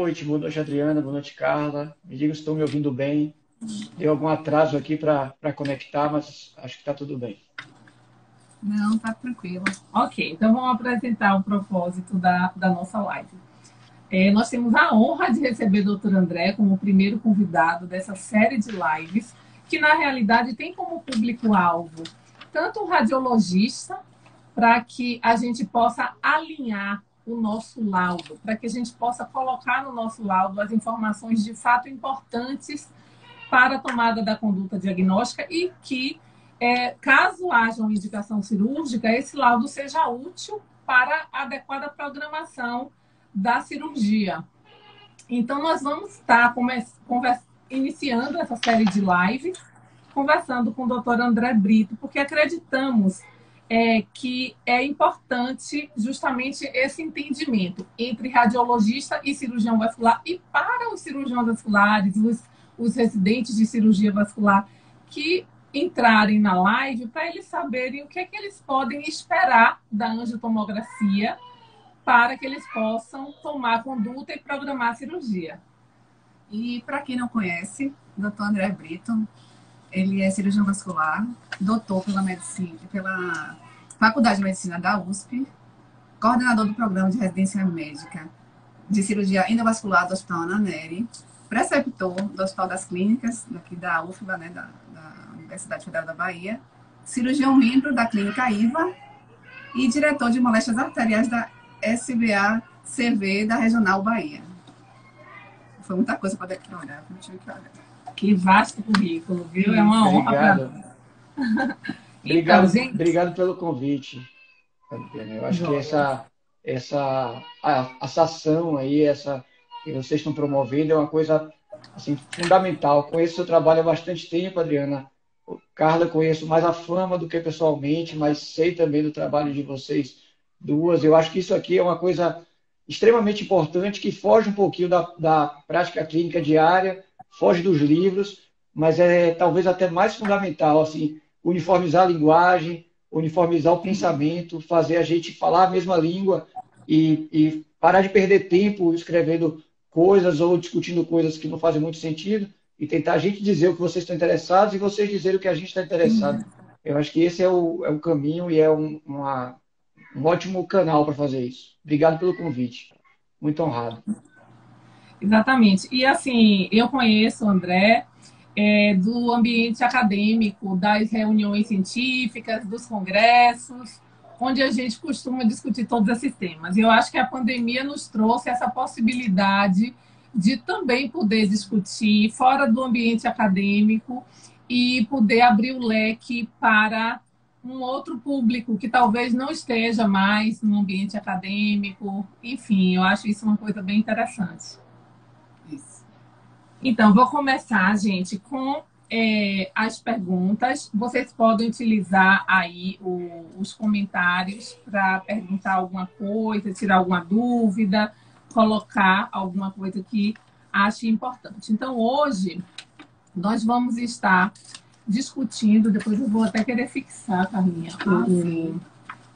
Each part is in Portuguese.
Boa noite, Adriana, boa noite, Carla. Me digam se estão me ouvindo bem. Deu algum atraso aqui para conectar, mas acho que está tudo bem. Não, tá tranquilo. Ok, então vamos apresentar o propósito da nossa live. Nós temos a honra de receber o doutor André como o primeiro convidado dessa série de lives, que na realidade tem como público-alvo tanto o radiologista, para que a gente possa alinhar o nosso laudo, para que a gente possa colocar no nosso laudo as informações de fato importantes para a tomada da conduta diagnóstica e que, caso haja uma indicação cirúrgica, esse laudo seja útil para a adequada programação da cirurgia. Então, nós vamos estar iniciando essa série de lives, conversando com o doutor André Brito, porque acreditamos que é importante justamente esse entendimento entre radiologista e cirurgião vascular, e para os cirurgiões vasculares, os residentes de cirurgia vascular que entrarem na live, para eles saberem o que é que eles podem esperar da angiotomografia para que eles possam tomar conduta e programar a cirurgia. E para quem não conhece, o Dr. André Brito, ele é cirurgião vascular, doutor pela Faculdade de Medicina da USP, coordenador do programa de residência médica de cirurgia endovascular do Hospital Ana Nery, preceptor do Hospital das Clínicas, daqui da UFBA, né, da Universidade Federal da Bahia, cirurgião membro da Clínica IVA e diretor de moléstias arteriais da SBA-CV da Regional Bahia. Foi muita coisa para declarar, não tive que olhar. Que vasto currículo, viu? É uma honra para Obrigado, obrigado pelo convite. Eu acho que essa ação aí, essa que vocês estão promovendo é uma coisa assim, fundamental. Conheço o seu trabalho há bastante tempo, Adriana. Carla, conheço mais a fama do que pessoalmente, mas sei também do trabalho de vocês duas. Eu acho que isso aqui é uma coisa extremamente importante, que foge um pouquinho da prática clínica diária, foge dos livros, mas é talvez até mais fundamental, assim, uniformizar a linguagem, uniformizar o pensamento, fazer a gente falar a mesma língua e parar de perder tempo escrevendo coisas ou discutindo coisas que não fazem muito sentido e tentar a gente dizer o que vocês estão interessados e vocês dizerem o que a gente está interessado. Eu acho que esse é o caminho e é um ótimo canal para fazer isso. Obrigado pelo convite. Muito honrado. Exatamente. E assim, eu conheço o André do ambiente acadêmico, das reuniões científicas, dos congressos, onde a gente costuma discutir todos esses temas. E eu acho que a pandemia nos trouxe essa possibilidade de também poder discutir fora do ambiente acadêmico e poder abrir o leque para um outro público que talvez não esteja mais no ambiente acadêmico. Enfim, eu acho isso uma coisa bem interessante. Isso. Então, vou começar, gente, com as perguntas. Vocês podem utilizar aí os comentários para perguntar alguma coisa, tirar alguma dúvida, colocar alguma coisa que ache importante. Então, hoje, nós vamos estar discutindo, depois eu vou até querer fixar, Carlinha,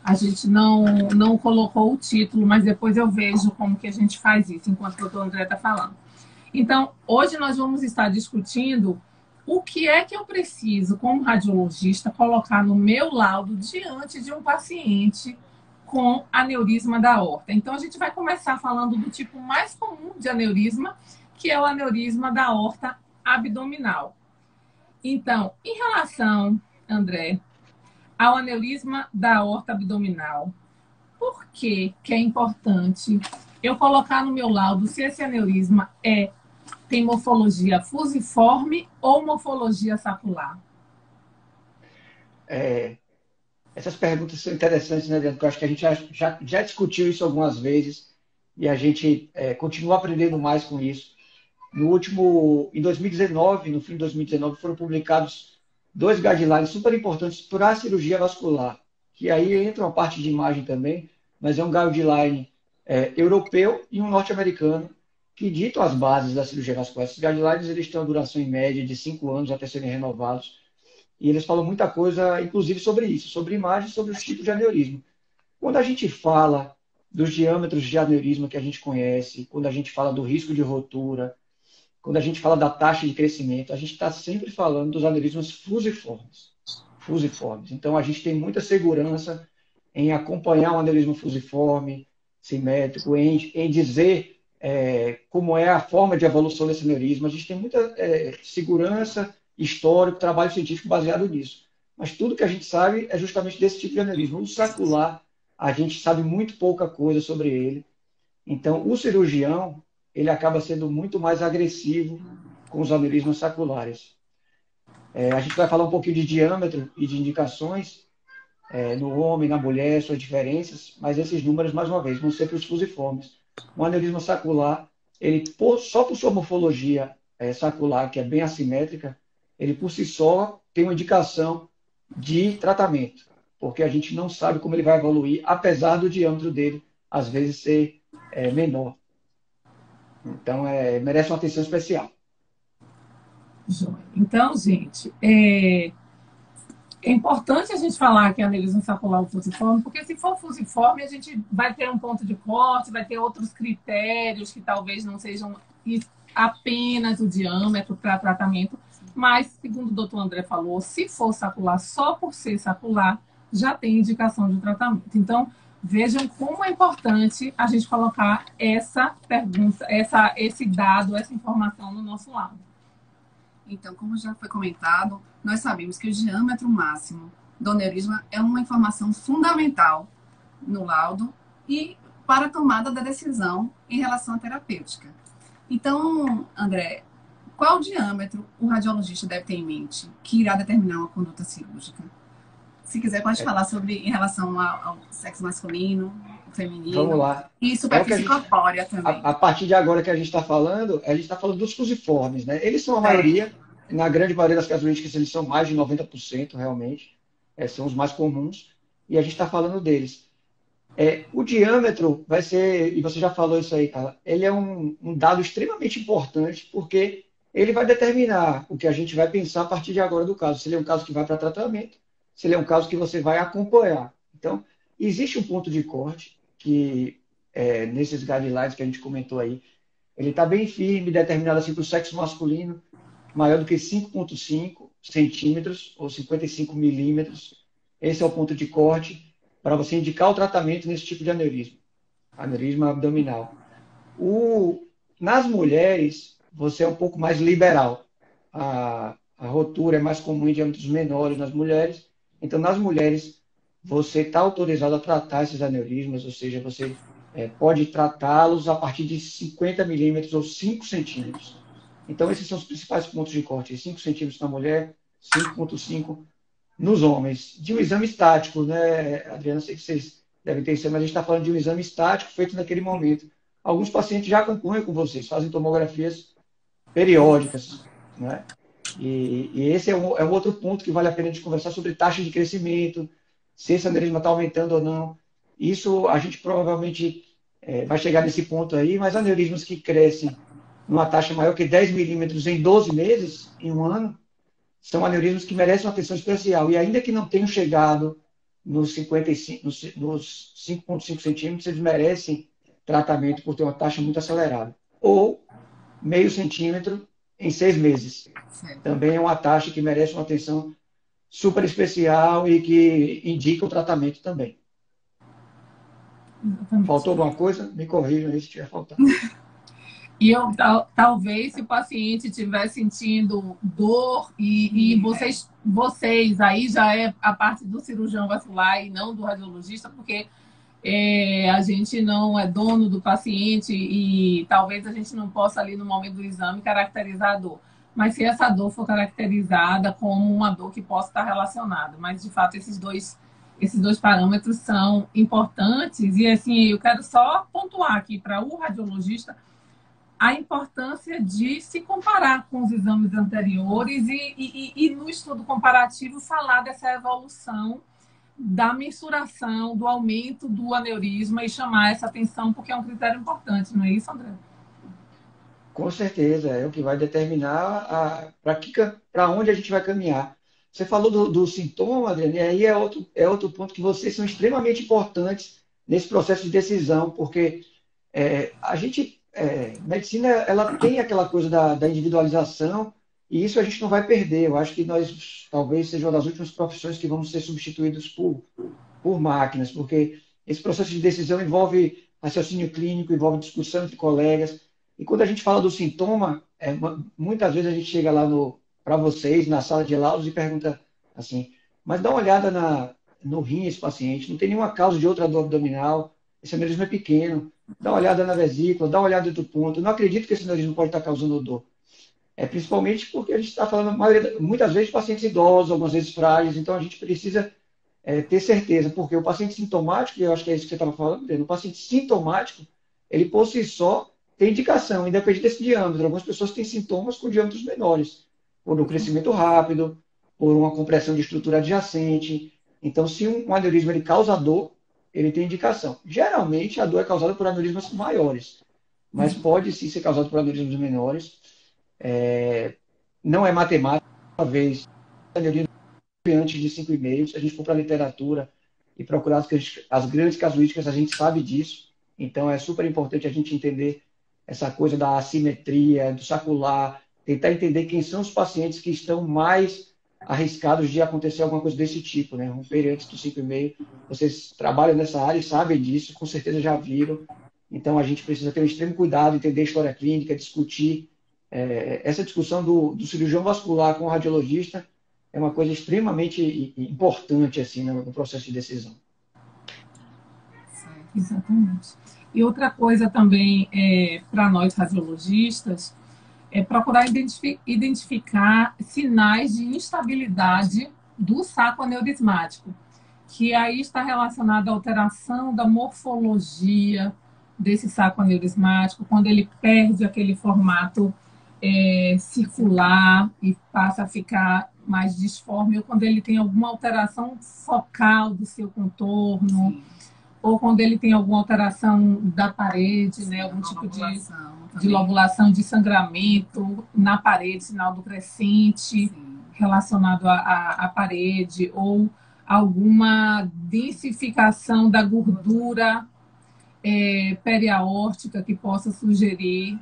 a gente não colocou o título, mas depois eu vejo como que a gente faz isso, enquanto o doutor André está falando. Então, hoje nós vamos estar discutindo o que é que eu preciso, como radiologista, colocar no meu laudo diante de um paciente com aneurisma da aorta. Então, a gente vai começar falando do tipo mais comum de aneurisma, que é o aneurisma da aorta abdominal. Então, em relação, André, ao aneurisma da aorta abdominal, por que é importante eu colocar no meu laudo se esse aneurisma tem morfologia fusiforme ou morfologia sacular? Essas perguntas são interessantes, né, Adriano? Porque eu acho que a gente já discutiu isso algumas vezes e a gente continua aprendendo mais com isso. Em 2019, no fim de 2019, foram publicados dois guidelines super importantes para a cirurgia vascular, que aí entra uma parte de imagem também, mas é um guideline europeu e um norte-americano que ditam as bases da cirurgia vascular. Esses guidelines eles têm uma duração em média de 5 anos até serem renovados, e eles falam muita coisa, inclusive sobre isso, sobre imagem, sobre os tipos de aneurisma. Quando a gente fala dos diâmetros de aneurisma que a gente conhece, quando a gente fala do risco de rotura, quando a gente fala da taxa de crescimento, a gente está sempre falando dos aneurismas fusiformes. Fusiformes. Então, a gente tem muita segurança em acompanhar um aneurisma fusiforme, simétrico, em dizer como é a forma de evolução desse aneurisma. A gente tem muita segurança, histórico, trabalho científico baseado nisso. Mas tudo que a gente sabe é justamente desse tipo de aneurisma. O saccular, a gente sabe muito pouca coisa sobre ele. Então, o cirurgião, ele acaba sendo muito mais agressivo com os aneurismas saculares. A gente vai falar um pouquinho de diâmetro e de indicações no homem, na mulher, suas diferenças, mas esses números, mais uma vez, vão ser para os fusiformes. O aneurisma sacular, ele, só por sua morfologia sacular, que é bem assimétrica, ele por si só tem uma indicação de tratamento, porque a gente não sabe como ele vai evoluir, apesar do diâmetro dele, às vezes, ser menor. Então, merece uma atenção especial. Então, gente, é importante a gente falar que é aneurisma sacular ou fusiforme, porque se for fusiforme, a gente vai ter um ponto de corte, vai ter outros critérios que talvez não sejam apenas o diâmetro para tratamento, mas, segundo o doutor André falou, se for sacular só por ser sacular, já tem indicação de tratamento. Então, vejam como é importante a gente colocar essa pergunta, esse dado, essa informação no nosso laudo. Então, como já foi comentado, nós sabemos que o diâmetro máximo do aneurisma é uma informação fundamental no laudo e para a tomada da decisão em relação à terapêutica. Então, André, qual diâmetro o radiologista deve ter em mente que irá determinar uma conduta cirúrgica? Se quiser, pode falar sobre em relação ao sexo masculino, feminino. Vamos lá. E superfície corpórea também. A partir de agora que a gente está falando dos fusiformes, né? Eles são a maioria, na grande maioria das casuísticas, eles são mais de 90% realmente, são os mais comuns, e a gente está falando deles. O diâmetro vai ser, e você já falou isso aí, Carla, ele é um dado extremamente importante, porque ele vai determinar o que a gente vai pensar a partir de agora do caso. Se ele é um caso que vai para tratamento, se ele é um caso que você vai acompanhar. Então, existe um ponto de corte que, nesses guidelines que a gente comentou aí, ele está bem firme, determinado assim para o sexo masculino, maior do que 5,5 centímetros ou 55 milímetros. Esse é o ponto de corte para você indicar o tratamento nesse tipo de aneurisma abdominal. Nas mulheres, você é um pouco mais liberal. A rotura é mais comum em diâmetros menores nas mulheres. Então, nas mulheres, você está autorizado a tratar esses aneurismas, ou seja, você pode tratá-los a partir de 50 milímetros ou 5 centímetros. Então, esses são os principais pontos de corte. 5 centímetros na mulher, 5,5 nos homens. De um exame estático, né, Adriana? Sei que vocês devem ter isso, mas a gente está falando de um exame estático feito naquele momento. Alguns pacientes já acompanham com vocês, fazem tomografias periódicas, né? E esse é um outro ponto que vale a pena a gente conversar sobre taxa de crescimento, se esse aneurisma está aumentando ou não. Isso a gente provavelmente vai chegar nesse ponto aí, mas aneurismas que crescem numa taxa maior que 10 milímetros em 12 meses, em um ano, são aneurismas que merecem uma atenção especial. E ainda que não tenham chegado nos 5,5 centímetros, eles merecem tratamento por ter uma taxa muito acelerada. Ou meio centímetro em 6 meses. Certo. Também é uma taxa que merece uma atenção super especial e que indica o tratamento também. Exatamente. Faltou alguma coisa? Me corrijam aí se tiver faltado. E talvez, se o paciente estiver sentindo dor, e vocês, aí já é a parte do cirurgião vascular e não do radiologista, porque a gente não é dono do paciente e talvez a gente não possa ali no momento do exame caracterizar a dor. Mas se essa dor for caracterizada como uma dor que possa estar relacionada, mas de fato esses dois parâmetros são importantes. E assim, eu quero só pontuar aqui para o radiologista a importância de se comparar com os exames anteriores e no estudo comparativo falar dessa evolução da mensuração, do aumento do aneurisma e chamar essa atenção, porque é um critério importante, não é isso, André? Com certeza, é o que vai determinar para onde a gente vai caminhar. Você falou do sintoma, Adriane, e aí é outro ponto que vocês são extremamente importantes nesse processo de decisão, porque a gente, medicina, ela tem aquela coisa da individualização, e isso a gente não vai perder. Eu acho que nós, talvez, seja uma das últimas profissões que vamos ser substituídos por máquinas, porque esse processo de decisão envolve raciocínio clínico, envolve discussão entre colegas, e quando a gente fala do sintoma, muitas vezes a gente chega lá para vocês, na sala de laudos, e pergunta assim, mas dá uma olhada no rim esse paciente, não tem nenhuma causa de outra dor abdominal, esse aneurisma é pequeno, dá uma olhada na vesícula, dá uma olhada do ponto, não acredito que esse aneurisma pode estar causando dor. Principalmente porque a gente está falando, muitas vezes, de pacientes idosos, algumas vezes frágeis, então a gente precisa ter certeza, porque o paciente sintomático, e eu acho que é isso que você estava falando, o paciente sintomático, ele por si só tem indicação, independente desse diâmetro. Algumas pessoas têm sintomas com diâmetros menores, por um crescimento rápido, por uma compressão de estrutura adjacente. Então, se um aneurisma ele causa dor, ele tem indicação. Geralmente, a dor é causada por aneurismas maiores, mas pode sim ser causada por aneurismas menores. Não é matemática, talvez, aneurisma antes de 5,5. Se a gente for para a literatura e procurar as grandes casuísticas, a gente sabe disso. Então, é super importante a gente entender essa coisa da assimetria, do sacular, tentar entender quem são os pacientes que estão mais arriscados de acontecer alguma coisa desse tipo, né? Romper antes do 5,5. Vocês trabalham nessa área e sabem disso, com certeza já viram. Então, a gente precisa ter um extremo cuidado, entender a história clínica, discutir. Essa discussão do cirurgião vascular com o radiologista é uma coisa extremamente importante assim, no processo de decisão. Exatamente. E outra coisa também, para nós radiologistas, é procurar identificar sinais de instabilidade do saco aneurismático, que aí está relacionado à alteração da morfologia desse saco aneurismático, quando ele perde aquele formato circular e passa a ficar mais disforme, ou quando ele tem alguma alteração focal do seu contorno. Sim. Ou quando ele tem alguma alteração da parede, sim, né, algum tipo de lobulação, de sangramento na parede, sinal do crescente, sim, relacionado à parede, ou alguma densificação da gordura periaórtica que possa sugerir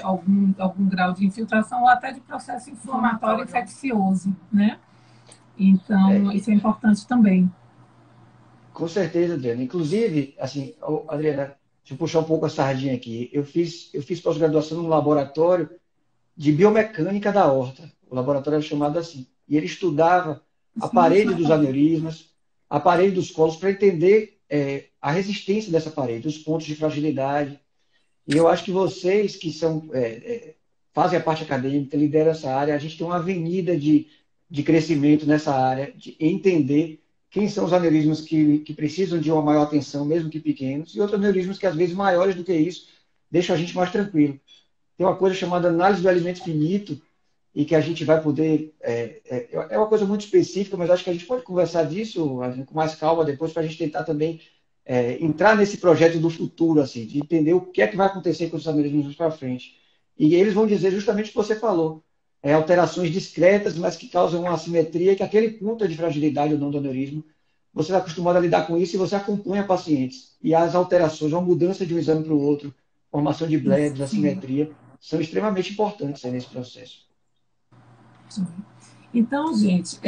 algum grau de infiltração ou até de processo inflamatório infeccioso, né? Então, isso é importante também. Com certeza, Adriana. Inclusive, assim, Adriana, deixa eu puxar um pouco a sardinha aqui. Eu fiz pós-graduação num laboratório de biomecânica da aorta. O laboratório era chamado assim. E ele estudava a parede dos aneurismas, a parede dos colos, para entender a resistência dessa parede, os pontos de fragilidade. E eu acho que vocês que fazem a parte acadêmica, lideram essa área, a gente tem uma avenida de crescimento nessa área, de entender quem são os aneurismas que precisam de uma maior atenção, mesmo que pequenos, e outros aneurismas que, às vezes, maiores do que isso, deixam a gente mais tranquilo. Tem uma coisa chamada análise do alimento finito, e que a gente vai poder... É uma coisa muito específica, mas acho que a gente pode conversar disso com mais calma depois, para a gente tentar também entrar nesse projeto do futuro, assim, de entender o que é que vai acontecer com os aneurismas para frente. E eles vão dizer justamente o que você falou. Alterações discretas, mas que causam uma assimetria, que aquele ponto de fragilidade ou não do aneurisma, você está acostumado a lidar com isso e você acompanha pacientes. E as alterações, uma mudança de um exame para o outro, formação de bledos, assimetria, são extremamente importantes nesse processo. Então, gente,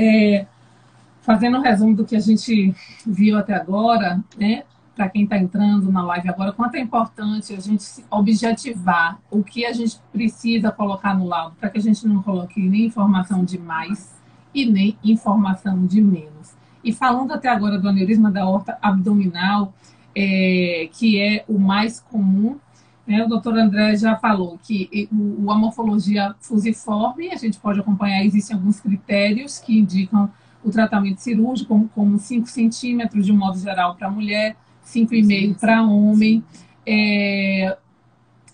fazendo um resumo do que a gente viu até agora, né? Para quem está entrando na live agora, quanto é importante a gente objetivar o que a gente precisa colocar no laudo, para que a gente não coloque nem informação de mais e nem informação de menos. E falando até agora do aneurisma da aorta abdominal, que é o mais comum, né, o doutor André já falou que a morfologia fusiforme, a gente pode acompanhar, existem alguns critérios que indicam o tratamento cirúrgico, como 5 centímetros de um modo geral para mulher, 5,5 para homem.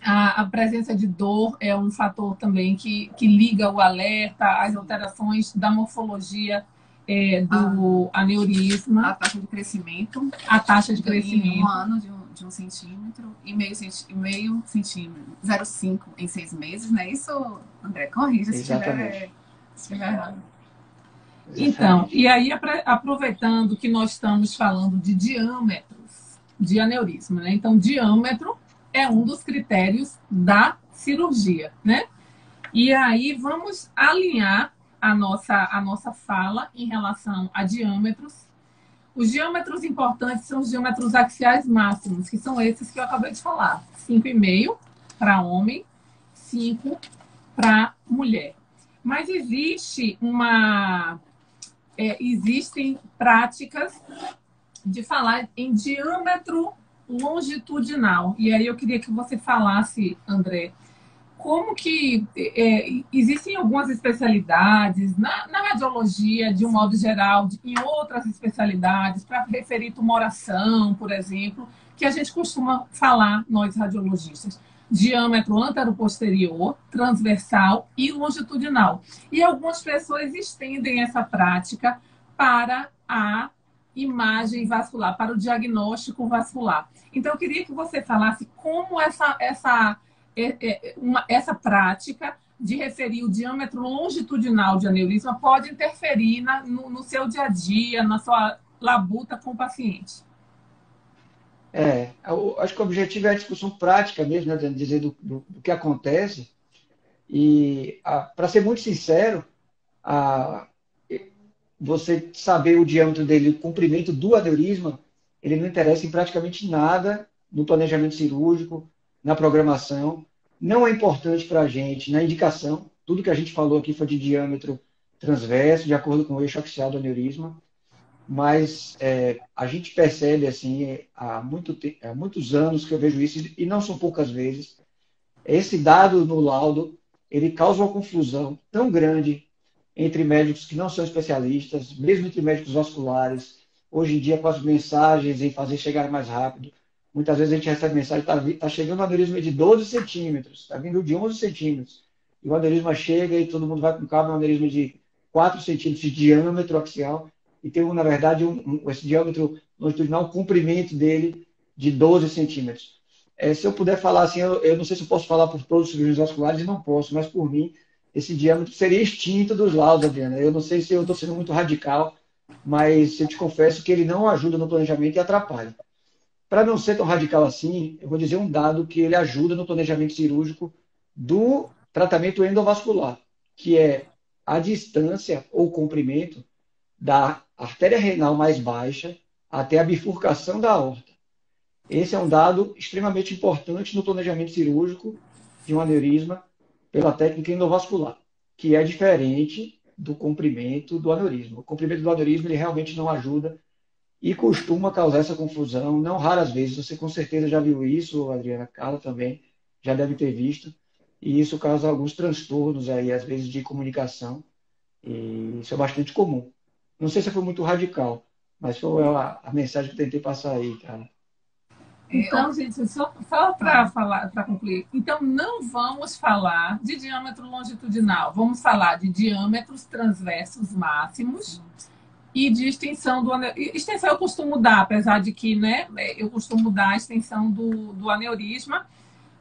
A presença de dor é um fator também que liga o alerta às alterações da morfologia do aneurisma. A taxa de crescimento. A taxa de crescimento. Em um ano de 1 centímetro e meio centímetro, 0,5 em 6 meses, não é isso, André? Corrija se estiver errado. Então, e aí aproveitando que nós estamos falando de diâmetros, de aneurisma, né? Então, diâmetro é um dos critérios da cirurgia, né? E aí vamos alinhar a nossa fala em relação a diâmetros. Os diâmetros importantes são os diâmetros axiais máximos, que são esses que eu acabei de falar. 5,5 para homem, 5 para mulher. Mas existem práticas de falar em diâmetro longitudinal. E aí eu queria que você falasse, André, como que existem algumas especialidades na radiologia, de um modo geral, em outras especialidades, para referir tumoração, por exemplo, que a gente costuma falar, nós radiologistas, diâmetro antero-posterior, transversal e longitudinal. E algumas pessoas estendem essa prática para a imagem vascular, para o diagnóstico vascular. Então, eu queria que você falasse como essa prática de referir o diâmetro longitudinal de aneurisma pode interferir no seu dia a dia, na sua labuta com o paciente. Eu acho que o objetivo é a discussão prática mesmo, né, dizer do que acontece. E, para ser muito sincero, você saber o diâmetro dele, o comprimento do aneurisma, ele não interessa em praticamente nada no planejamento cirúrgico, na programação. Não é importante para a gente na indicação. Tudo que a gente falou aqui foi de diâmetro transverso, de acordo com o eixo axial do aneurisma. Mas a gente percebe, assim, há muitos anos que eu vejo isso, e não são poucas vezes, esse dado no laudo, ele causa uma confusão tão grande entre médicos que não são especialistas, mesmo entre médicos vasculares. Hoje em dia, com as mensagens em fazer chegar mais rápido, muitas vezes a gente recebe mensagem, está chegando um aneurisma de 12 centímetros, está vindo de 11 centímetros, e o aneurisma chega e todo mundo vai com calma, um aneurisma de 4 centímetros de diâmetro axial, e tem, na verdade, esse diâmetro longitudinal, o comprimento dele de 12 centímetros. Se eu puder falar assim, eu não sei se eu posso falar por todos os cirurgiões vasculares, não posso, mas por mim, esse diâmetro seria extinto dos laudos, Adriana. Eu não sei se eu estou sendo muito radical, mas eu te confesso que ele não ajuda no planejamento e atrapalha. Para não ser tão radical assim, eu vou dizer um dado que ele ajuda no planejamento cirúrgico do tratamento endovascular, que é a distância ou comprimento da artéria renal mais baixa até a bifurcação da aorta. Esse é um dado extremamente importante no planejamento cirúrgico de um aneurisma pela técnica endovascular, que é diferente do comprimento do aneurisma. O comprimento do aneurisma ele realmente não ajuda e costuma causar essa confusão, não raras vezes. Você com certeza já viu isso, Adriana, Carla também já deve ter visto, e isso causa alguns transtornos aí, às vezes, de comunicação, e isso é bastante comum. Não sei se foi muito radical, mas foi a mensagem que eu tentei passar aí, cara. Então, gente, só para concluir, então não vamos falar de diâmetro longitudinal, vamos falar de diâmetros transversos máximos e de extensão do aneurisma. Extensão eu costumo dar, apesar de que, né, eu costumo dar a extensão do aneurisma,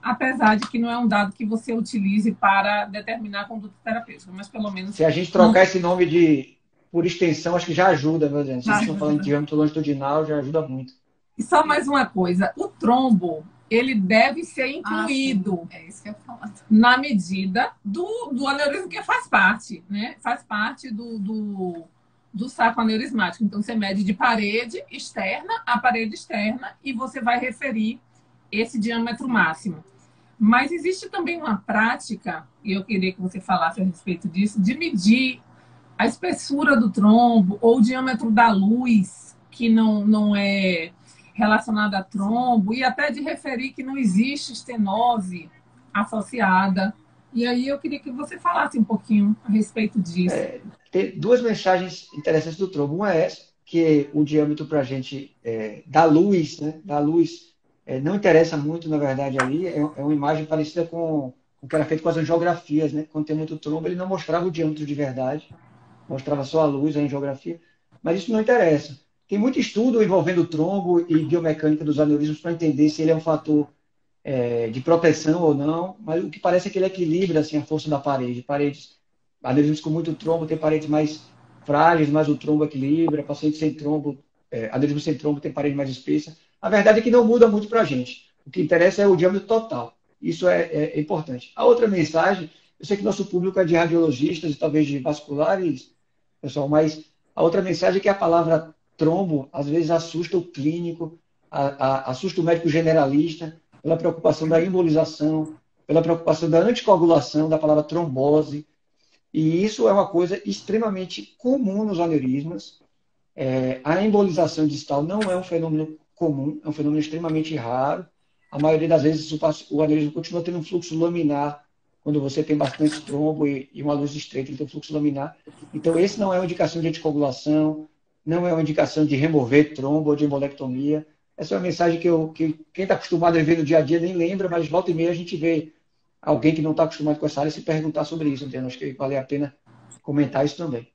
apesar de que não é um dado que você utilize para determinar a conduta terapêutica, mas pelo menos... Se a gente trocar esse nome por extensão, acho que já ajuda, meu Deus. Se vocês estão falando de diâmetro longitudinal, já ajuda muito. E só mais uma coisa, o trombo, ele deve ser incluído isso que eu ia falar. Na medida do aneurisma, que faz parte, né? Faz parte do saco aneurismático. Então, você mede de parede externa a parede externa e você vai referir esse diâmetro máximo. Mas existe também uma prática, e eu queria que você falasse a respeito disso, de medir a espessura do trombo ou o diâmetro da luz, que não é relacionada a trombo, e até de referir que não existe estenose associada. E aí eu queria que você falasse um pouquinho a respeito disso. Tem duas mensagens interessantes do trombo. Uma é essa, que o diâmetro para a gente da luz, né? Da luz não interessa muito, na verdade, ali. É uma imagem parecida com o que era feito com as angiografias, né? Quando tem muito trombo, ele não mostrava o diâmetro de verdade, mostrava só a luz, a angiografia. Mas isso não interessa. Tem muito estudo envolvendo o trombo e biomecânica dos aneurismos para entender se ele é um fator de proteção ou não, mas o que parece é que ele equilibra assim, a força da parede. Aneurismos com muito trombo tem paredes mais frágeis, mas o trombo equilibra. Pacientes sem trombo, aneurismos sem trombo tem parede mais espessa. A verdade é que não muda muito para a gente. O que interessa é o diâmetro total. Isso é importante. A outra mensagem, eu sei que nosso público é de radiologistas e talvez de vasculares, pessoal, mas a outra mensagem é que a palavra trombo às vezes assusta o clínico, assusta o médico generalista, pela preocupação da embolização, pela preocupação da anticoagulação, da palavra trombose. E isso é uma coisa extremamente comum nos aneurismas. A embolização distal não é um fenômeno comum, é um fenômeno extremamente raro. A maioria das vezes o aneurisma continua tendo um fluxo laminar, quando você tem bastante trombo e uma luz estreita, ele tem um fluxo laminar. Então, esse não é uma indicação de anticoagulação, não é uma indicação de remover trombo ou de embolectomia. Essa é uma mensagem que quem está acostumado a ver no dia a dia nem lembra, mas volta e meia a gente vê alguém que não está acostumado com essa área se perguntar sobre isso. Entendeu? Acho que vale a pena comentar isso também.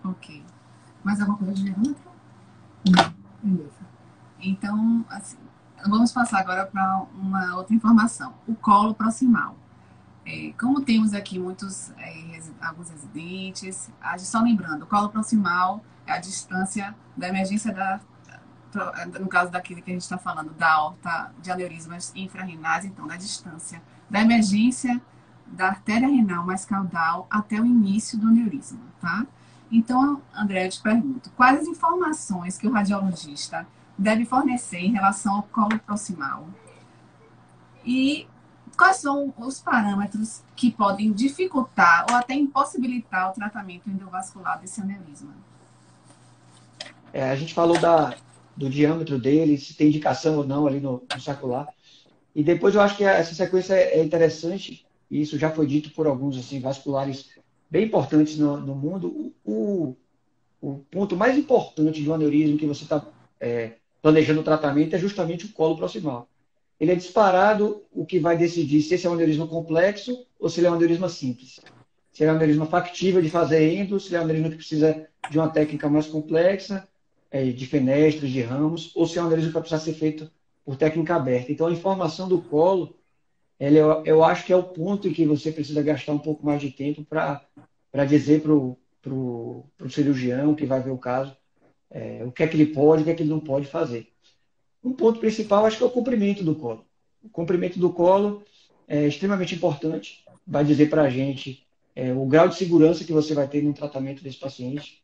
Ok. Mais alguma coisa de diâmetro? Beleza. Então, assim, vamos passar agora para uma outra informação. O colo proximal. Como temos aqui alguns residentes, só lembrando, o colo proximal é a distância da emergência no caso daquilo que a gente está falando, da aorta de aneurismas infrarrenais, então, da distância da emergência da artéria renal mais caudal até o início do aneurisma, tá? Então, André, eu te pergunto, quais as informações que o radiologista deve fornecer em relação ao colo proximal? E quais são os parâmetros que podem dificultar ou até impossibilitar o tratamento endovascular desse aneurisma? A gente falou do diâmetro dele, se tem indicação ou não ali no sacrolar. E depois eu acho que essa sequência é interessante, e isso já foi dito por alguns assim, vasculares bem importantes no mundo. O ponto mais importante de um aneurisma que você está planejando o tratamento é justamente o colo proximal. Ele é disparado o que vai decidir se esse é um aneurisma complexo ou se ele é um aneurisma simples. Se ele é um aneurisma factível de fazer endo, se ele é um aneurisma que precisa de uma técnica mais complexa, de fenestras, de ramos, ou se é um aneurisma que vai precisar ser feito por técnica aberta. Então, a informação do colo, eu acho que é o ponto em que você precisa gastar um pouco mais de tempo para dizer para o cirurgião que vai ver o caso o que é que ele pode, o que é que ele não pode fazer. Um ponto principal, acho que é o comprimento do colo. O comprimento do colo é extremamente importante, vai dizer para a gente o grau de segurança que você vai ter no tratamento desse paciente.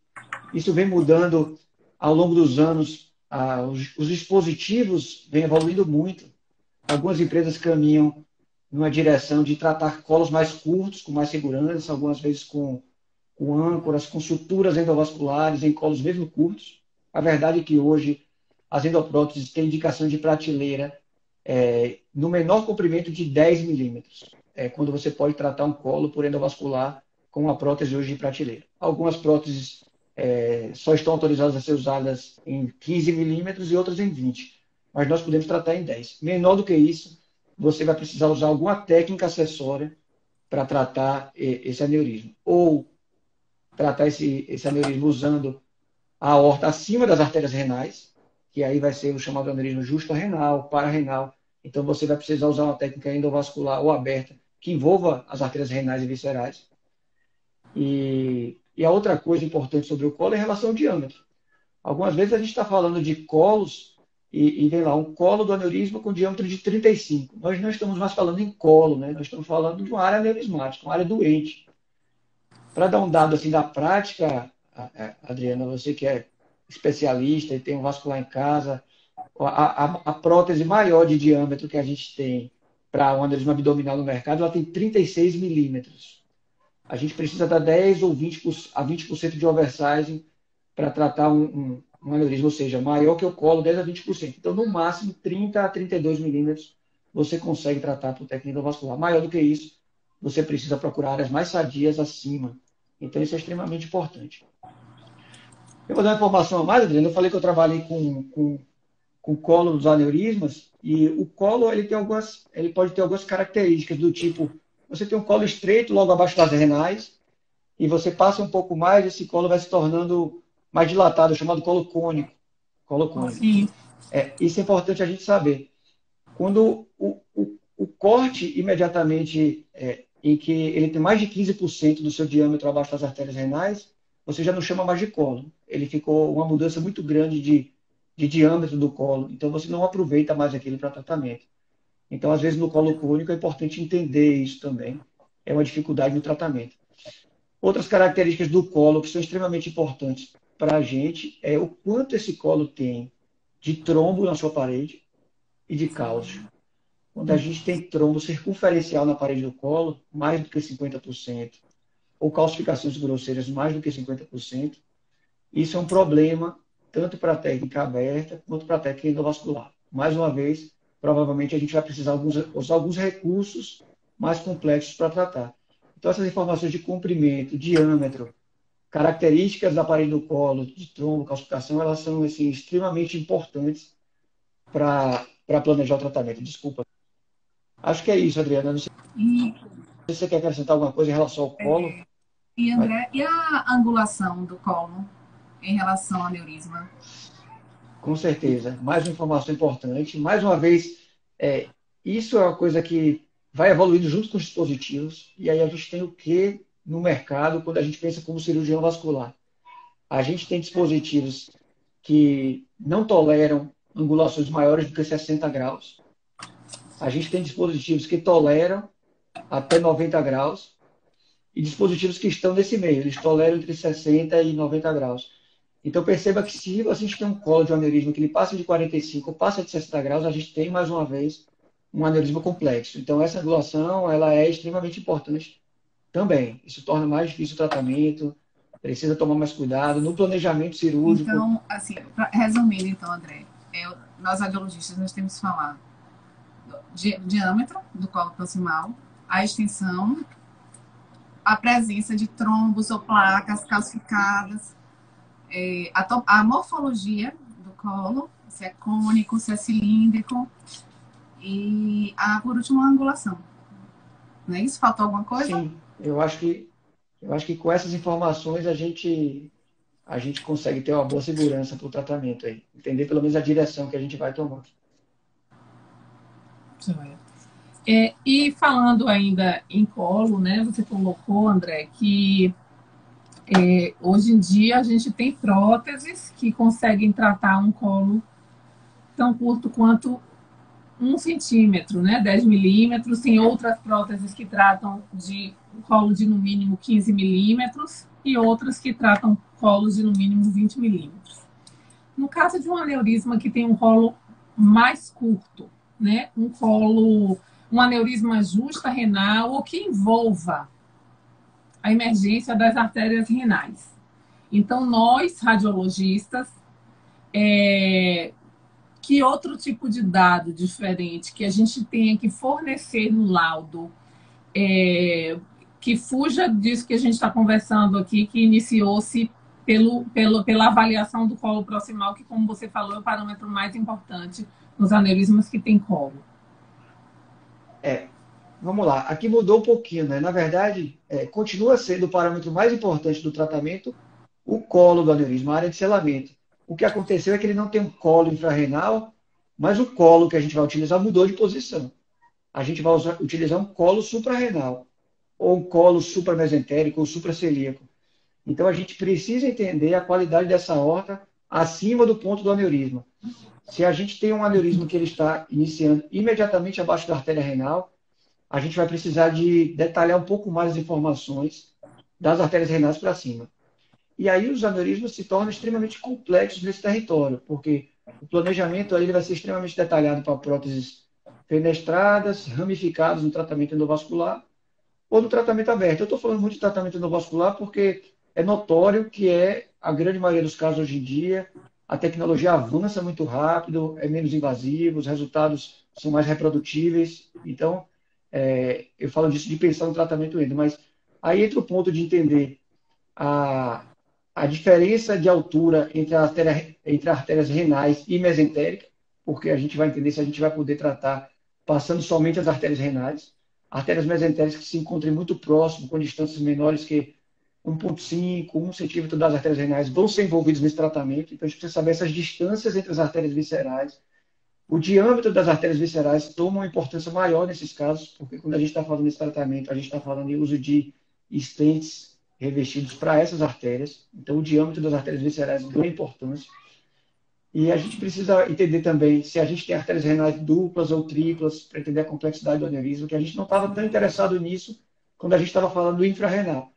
Isso vem mudando ao longo dos anos, os dispositivos vêm evoluindo muito. Algumas empresas caminham numa direção de tratar colos mais curtos, com mais segurança, algumas vezes com âncoras, com suturas endovasculares em colos mesmo curtos. A verdade é que hoje as endopróteses têm indicação de prateleira no menor comprimento de 10 milímetros, quando você pode tratar um colo por endovascular com uma prótese hoje de prateleira. Algumas próteses só estão autorizadas a ser usadas em 15 milímetros e outras em 20, mas nós podemos tratar em 10. Menor do que isso, você vai precisar usar alguma técnica acessória para tratar esse aneurisma. Ou tratar esse aneurisma usando a aorta acima das artérias renais, que aí vai ser o chamado aneurisma justo-renal, para-renal. Então, você vai precisar usar uma técnica endovascular ou aberta que envolva as artérias renais e viscerais. E a outra coisa importante sobre o colo é em relação ao diâmetro. Algumas vezes a gente está falando de colos e vem lá um colo do aneurisma com diâmetro de 35. Nós não estamos mais falando em colo, né? Nós estamos falando de uma área aneurismática, uma área doente. Para dar um dado assim da prática, Adriana, você que é especialista e tem um vascular em casa, a prótese maior de diâmetro que a gente tem para um aneurisma abdominal no mercado, ela tem 36 milímetros. A gente precisa dar 10 ou 20% de oversizing para tratar um aneurisma, ou seja, maior que o colo, 10 a 20%. Então, no máximo, 30 a 32 milímetros você consegue tratar por técnica endovascular. Maior do que isso, você precisa procurar áreas mais sadias acima. Então, isso é extremamente importante. Eu vou dar uma informação a mais, Adriano. Eu falei que eu trabalhei com o colo dos aneurismas, e o colo ele pode ter algumas características do tipo, você tem um colo estreito logo abaixo das renais, e você passa um pouco mais, esse colo vai se tornando mais dilatado, chamado colo cônico. Colo cônico. Sim. Isso é importante a gente saber. Quando o corte imediatamente em que ele tem mais de 15% do seu diâmetro abaixo das artérias renais, você já não chama mais de colo. ele ficou uma mudança muito grande de diâmetro do colo, então você não aproveita mais aquilo para tratamento. Então, às vezes, no colo crônico é importante entender isso também, é uma dificuldade no tratamento. Outras características do colo que são extremamente importantes para a gente é o quanto esse colo tem de trombo na sua parede e de cálcio. Quando a gente tem trombo circunferencial na parede do colo, mais do que 50%, ou calcificações grosseiras mais do que 50%, isso é um problema tanto para a técnica aberta quanto para a técnica endovascular. Mais uma vez, provavelmente a gente vai precisar usar alguns recursos mais complexos para tratar. Então, essas informações de comprimento, diâmetro, características da parede do colo, de trombo, calcificação, elas são assim, extremamente importantes para planejar o tratamento. Desculpa. Acho que é isso, Adriana. Não sei se você quer acrescentar alguma coisa em relação ao colo. E, André, e a angulação do colo em relação ao aneurisma? Com certeza. Mais uma informação importante. Mais uma vez, isso é uma coisa que vai evoluindo junto com os dispositivos. E aí a gente tem o que no mercado quando a gente pensa como cirurgião vascular? A gente tem dispositivos que não toleram angulações maiores do que 60 graus. A gente tem dispositivos que toleram até 90 graus e dispositivos que estão nesse meio, eles toleram entre 60 e 90 graus. Então perceba que se a gente tem um colo de um aneurisma que ele passa de 45 ou passa de 60 graus, a gente tem mais uma vez um aneurisma complexo. Então essa angulação ela é extremamente importante também. Isso torna mais difícil o tratamento, precisa tomar mais cuidado no planejamento cirúrgico. Então, assim, resumindo então, André, nós radiologistas nós temos que falar do diâmetro do colo proximal, a extensão, a presença de trombos ou placas calcificadas, a morfologia do colo, se é cônico, se é cilíndrico, e por último a angulação. Não é isso? Faltou alguma coisa? Sim, eu acho que com essas informações a gente consegue ter uma boa segurança para o tratamento aí, entender pelo menos a direção que a gente vai tomar. E falando ainda em colo, né? Você colocou, André, que hoje em dia a gente tem próteses que conseguem tratar um colo tão curto quanto 1 centímetro, né? 10 milímetros. Tem outras próteses que tratam de um colo de no mínimo 15 milímetros e outras que tratam colos de no mínimo 20 milímetros. No caso de um aneurisma que tem um colo mais curto, né? Um aneurisma justa renal ou que envolva a emergência das artérias renais. Então, nós, radiologistas, que outro tipo de dado diferente que a gente tenha que fornecer no laudo, que fuja disso que a gente está conversando aqui, que iniciou-se pela avaliação do colo proximal, que, como você falou, é o parâmetro mais importante nos aneurismas que tem colo. Vamos lá, aqui mudou um pouquinho, né? Na verdade, continua sendo o parâmetro mais importante do tratamento o colo do aneurisma, a área de selamento. O que aconteceu é que ele não tem um colo infrarrenal, mas o colo que a gente vai utilizar mudou de posição. A gente vai utilizar um colo suprarrenal, ou um colo supramesentérico, ou supracelíaco. Então, a gente precisa entender a qualidade dessa aorta acima do ponto do aneurisma. Se a gente tem um aneurisma que ele está iniciando imediatamente abaixo da artéria renal, a gente vai precisar de detalhar um pouco mais as informações das artérias renais para cima. E aí os aneurismas se tornam extremamente complexos nesse território, porque o planejamento aí ele vai ser extremamente detalhado para próteses fenestradas, ramificadas no tratamento endovascular ou no tratamento aberto. Eu estou falando muito de tratamento endovascular porque é notório que a grande maioria dos casos hoje em dia, a tecnologia avança muito rápido, é menos invasivo, os resultados são mais reprodutíveis. Então, eu falo disso de pensar no tratamento endo, mas aí entra o ponto de entender a diferença de altura entre artérias renais e mesentéricas, porque a gente vai entender se a gente vai poder tratar passando somente as artérias renais. Artérias mesentéricas que se encontrem muito próximo, com distâncias menores que 1,5, 1 centímetro das artérias renais, vão ser envolvidos nesse tratamento. Então, a gente precisa saber essas distâncias entre as artérias viscerais. O diâmetro das artérias viscerais toma uma importância maior nesses casos, porque quando a gente está falando desse tratamento, a gente está falando de uso de stents revestidos para essas artérias. Então, o diâmetro das artérias viscerais ganha importância. E a gente precisa entender também se a gente tem artérias renais duplas ou triplas, para entender a complexidade do aneurisma, que a gente não estava tão interessado nisso quando a gente estava falando do infrarrenal.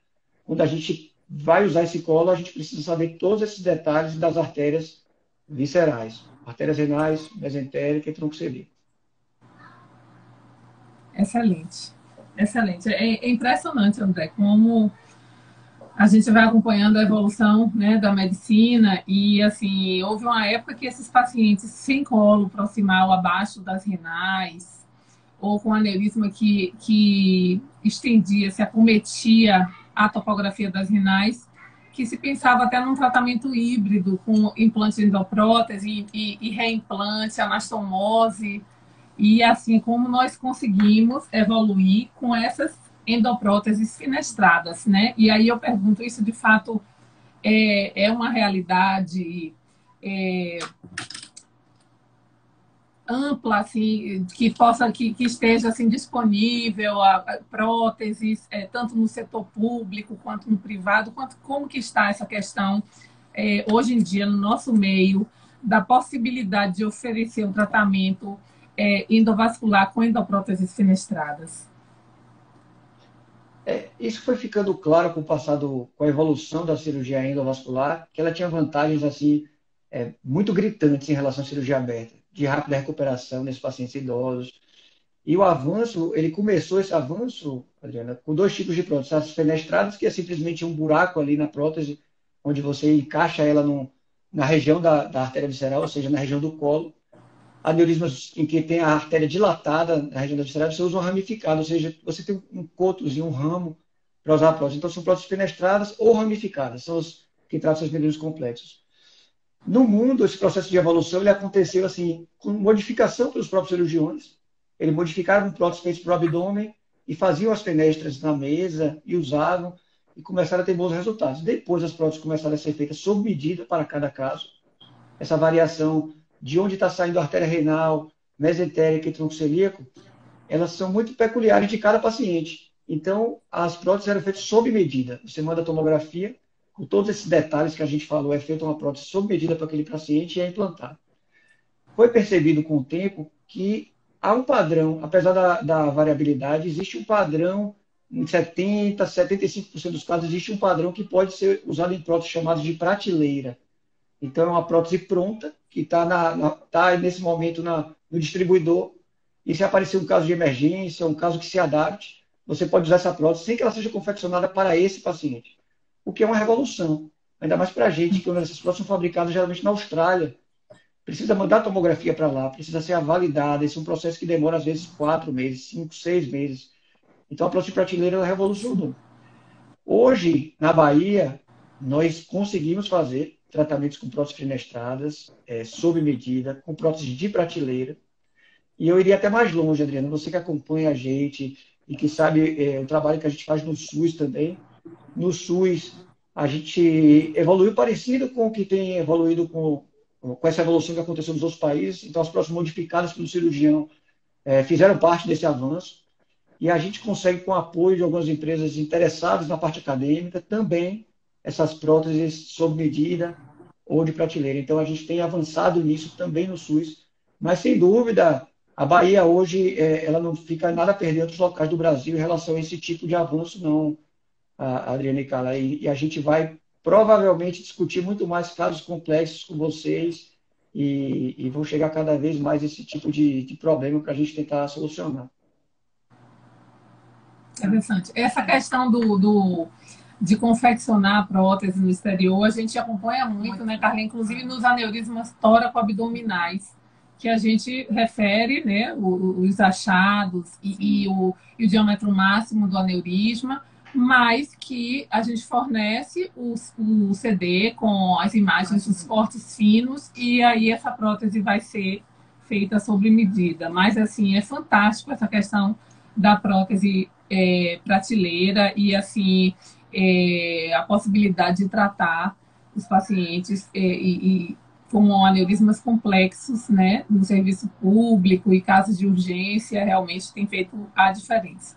Quando a gente vai usar esse colo, a gente precisa saber todos esses detalhes das artérias viscerais, artérias renais, mesentérica e tronco celíaco. Excelente, excelente. É impressionante, André, como a gente vai acompanhando a evolução, né, da medicina e, assim, houve uma época que esses pacientes sem colo proximal abaixo das renais ou com aneurisma que estendia, se acometia a topografia das renais, que se pensava até num tratamento híbrido com implante de endoprótese e reimplante, anastomose, e assim como nós conseguimos evoluir com essas endopróteses fenestradas, né? E aí eu pergunto, isso de fato é uma realidade ampla, assim, que esteja assim disponível a próteses, tanto no setor público quanto no privado, como que está essa questão hoje em dia no nosso meio da possibilidade de oferecer um tratamento endovascular com endopróteses fenestradas? Isso foi ficando claro com o passado, com a evolução da cirurgia endovascular, que ela tinha vantagens assim muito gritantes em relação à cirurgia aberta, de rápida recuperação nesses pacientes idosos. E o avanço, ele começou esse avanço, Adriana, com dois tipos de próteses. As fenestradas, que é simplesmente um buraco ali na prótese, onde você encaixa ela na região da artéria visceral, ou seja, na região do colo. Aneurismas em que tem a artéria dilatada na região da visceral, você usa um ramificado, ou seja, você tem um cotozinho, um ramo para usar a prótese. Então, são próteses fenestradas ou ramificadas, são os que tratam esses aneurismas complexos. No mundo, esse processo de evolução ele aconteceu assim, com modificação pelos próprios cirurgiões. Eles modificaram próteses feitas para o abdômen e faziam as fenestras na mesa e usavam e começaram a ter bons resultados. Depois, as próteses começaram a ser feitas sob medida para cada caso. Essa variação de onde está saindo a artéria renal, mesentérica e tronco celíaco, elas são muito peculiares de cada paciente. Então, as próteses eram feitas sob medida. Você manda a tomografia, com todos esses detalhes que a gente falou, é feita uma prótese sob medida para aquele paciente e é implantada. Foi percebido com o tempo que há um padrão, apesar da variabilidade, existe um padrão, em 70%, 75% dos casos, existe um padrão que pode ser usado em próteses chamadas de prateleira. Então, é uma prótese pronta, que está nesse momento no distribuidor, e se aparecer um caso de emergência, um caso que se adapte, você pode usar essa prótese sem que ela seja confeccionada para esse paciente. O que é uma revolução, ainda mais para a gente, que essas próteses são fabricadas geralmente na Austrália. Precisa mandar a tomografia para lá, precisa ser validada. Esse é um processo que demora, às vezes, 4 meses, 5, 6 meses. Então, a prótese de prateleira ela revolucionou. Hoje, na Bahia, nós conseguimos fazer tratamentos com próteses fenestradas, sob medida, com próteses de prateleira. E eu iria até mais longe, Adriano, você que acompanha a gente e que sabe o trabalho que a gente faz no SUS também. No SUS, a gente evoluiu parecido com o que tem evoluído com essa evolução que aconteceu nos outros países. Então, as próteses modificadas pelo cirurgião fizeram parte desse avanço. E a gente consegue, com o apoio de algumas empresas interessadas na parte acadêmica, também essas próteses sob medida ou de prateleira. Então, a gente tem avançado nisso também no SUS. Mas, sem dúvida, a Bahia hoje ela não fica nada a perder outros locais do Brasil em relação a esse tipo de avanço, não, Adriana e Carla. E a gente vai provavelmente discutir muito mais casos complexos com vocês e vão chegar cada vez mais esse tipo de problema para a gente tentar solucionar. Interessante. Essa questão de confeccionar a prótese no exterior, a gente acompanha muito, né, Carla? Inclusive nos aneurismas tóraco-abdominais, que a gente refere, né, os achados e o diâmetro máximo do aneurisma, mas que a gente fornece o CD com as imagens dos cortes finos e aí essa prótese vai ser feita sob medida. Mas, assim, é fantástico essa questão da prótese prateleira e, assim, a possibilidade de tratar os pacientes com aneurismas complexos, né, no serviço público e casos de urgência, realmente tem feito a diferença.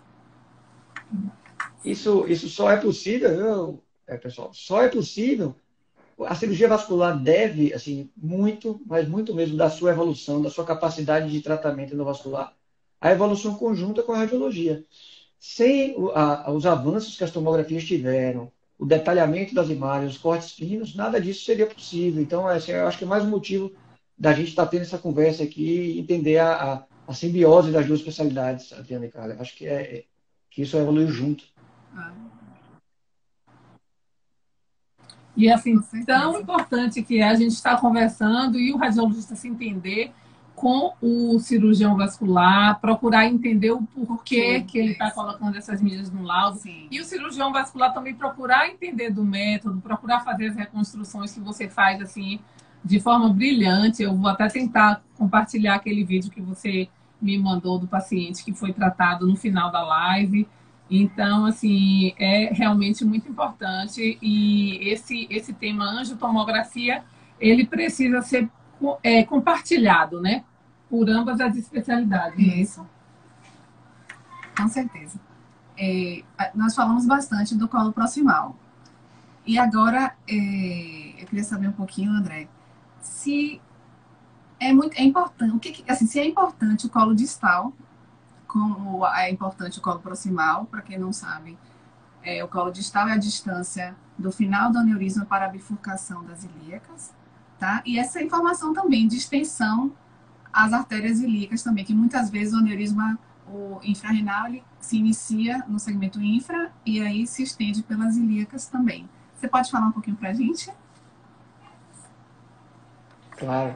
Isso só é possível, pessoal, só é possível. A cirurgia vascular deve, assim, muito, mas muito mesmo, da sua evolução, da sua capacidade de tratamento endovascular, à evolução conjunta com a radiologia. Sem os avanços que as tomografias tiveram, o detalhamento das imagens, os cortes finos, nada disso seria possível. Então, assim, eu acho que é mais um motivo da gente estar tendo essa conversa aqui e entender a simbiose das duas especialidades, Adriana e Carla. Eu acho que isso evoluiu junto. E assim, tão importante que é a gente estar conversando e o radiologista se entender com o cirurgião vascular, procurar entender o porquê que ele está colocando essas medidas no laudo. Sim. E o cirurgião vascular também procurar entender do método, procurar fazer as reconstruções que você faz assim de forma brilhante. Eu vou até tentar compartilhar aquele vídeo que você me mandou do paciente que foi tratado no final da live. Então, assim, é realmente muito importante e esse tema angiotomografia, ele precisa ser compartilhado, né? Por ambas as especialidades. Isso. Com certeza. Nós falamos bastante do colo proximal. E agora, eu queria saber um pouquinho, André, se é importante, se é importante o colo distal, como é importante o colo proximal, para quem não sabe, o colo distal é a distância do final do aneurisma para a bifurcação das ilíacas, tá? E essa informação também de extensão às artérias ilíacas também, que muitas vezes o aneurisma infrarrenal ele se inicia no segmento infra e aí se estende pelas ilíacas também. Você pode falar um pouquinho para a gente? Claro.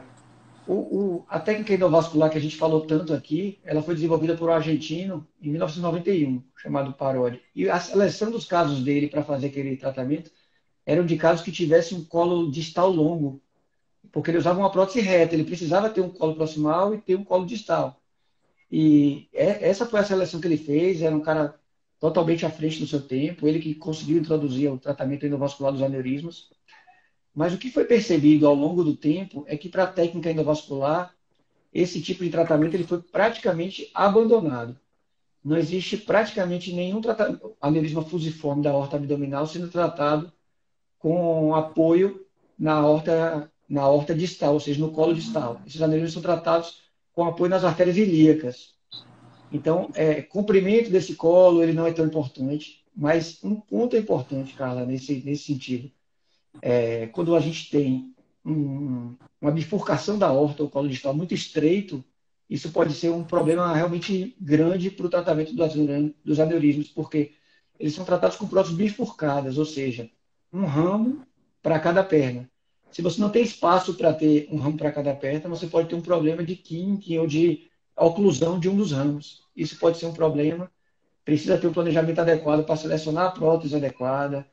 A técnica endovascular que a gente falou tanto aqui, ela foi desenvolvida por um argentino em 1991, chamado Parodi. E a seleção dos casos dele para fazer aquele tratamento eram de casos que tivessem um colo distal longo, porque ele usava uma prótese reta, ele precisava ter um colo proximal e ter um colo distal. E essa foi a seleção que ele fez, era um cara totalmente à frente do seu tempo, ele que conseguiu introduzir o tratamento endovascular dos aneurismas. Mas o que foi percebido ao longo do tempo é que para a técnica endovascular, esse tipo de tratamento ele foi praticamente abandonado. Não existe praticamente nenhum aneurisma fusiforme da aorta abdominal sendo tratado com apoio na aorta distal, ou seja, no colo distal. Esses aneurismas são tratados com apoio nas artérias ilíacas. Então, comprimento desse colo ele não é tão importante, mas um ponto é importante, Carla, nesse sentido. Quando a gente tem uma bifurcação da aorta, o colo distal muito estreito, isso pode ser um problema realmente grande para o tratamento dos aneurismos, porque eles são tratados com próteses bifurcadas, ou seja, um ramo para cada perna. Se você não tem espaço para ter um ramo para cada perna, você pode ter um problema de kink ou de oclusão de um dos ramos. Isso pode ser um problema. Precisa ter um planejamento adequado para selecionar a prótese adequada.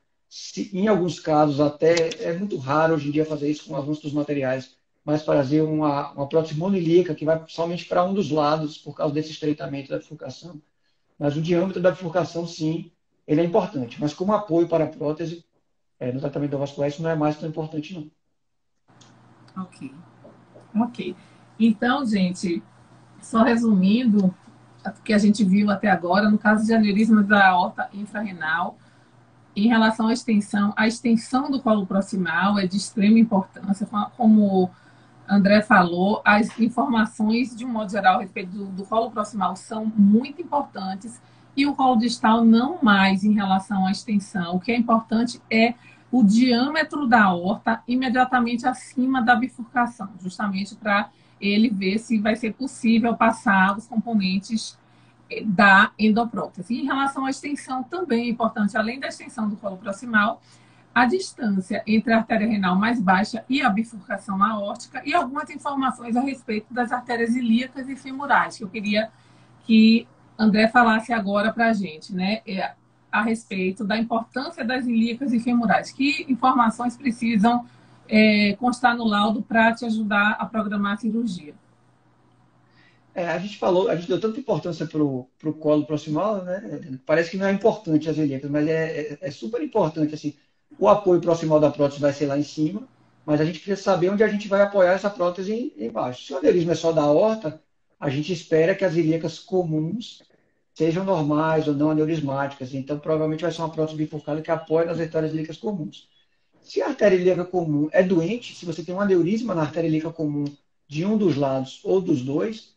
Em alguns casos, até é muito raro hoje em dia fazer isso com o avanço dos materiais, mas fazer uma prótese monolíaca que vai somente para um dos lados por causa desse estreitamento da bifurcação. Mas o diâmetro da bifurcação, sim, ele é importante. Mas como apoio para a prótese, no tratamento vascular, isso não é mais tão importante, não. Ok. Então, gente, só resumindo o que a gente viu até agora, no caso de aneurisma da aorta infrarrenal, em relação à extensão, a extensão do colo proximal é de extrema importância, como André falou, as informações, de um modo geral, a respeito do colo proximal são muito importantes e o colo distal não mais em relação à extensão. O que é importante é o diâmetro da aorta imediatamente acima da bifurcação, justamente para ele ver se vai ser possível passar os componentes da endoprótese. Em relação à extensão, também é importante, além da extensão do colo proximal, a distância entre a artéria renal mais baixa e a bifurcação aórtica e algumas informações a respeito das artérias ilíacas e femorais, que eu queria que André falasse agora para a gente, né? A respeito da importância das ilíacas e femorais. Que informações precisam constar no laudo para te ajudar a programar a cirurgia? A gente deu tanta importância para o colo proximal, né? Parece que não é importante as ilíacas, mas é super importante. Assim, o apoio proximal da prótese vai ser lá em cima, mas a gente precisa saber onde a gente vai apoiar essa prótese embaixo. Se o aneurisma é só da aorta, a gente espera que as ilíacas comuns sejam normais ou não aneurismáticas. Então, provavelmente vai ser uma prótese bifurcada que apoia nas artérias ilíacas comuns. Se a artéria ilíaca comum é doente, se você tem um aneurisma na artéria ilíaca comum de um dos lados ou dos dois,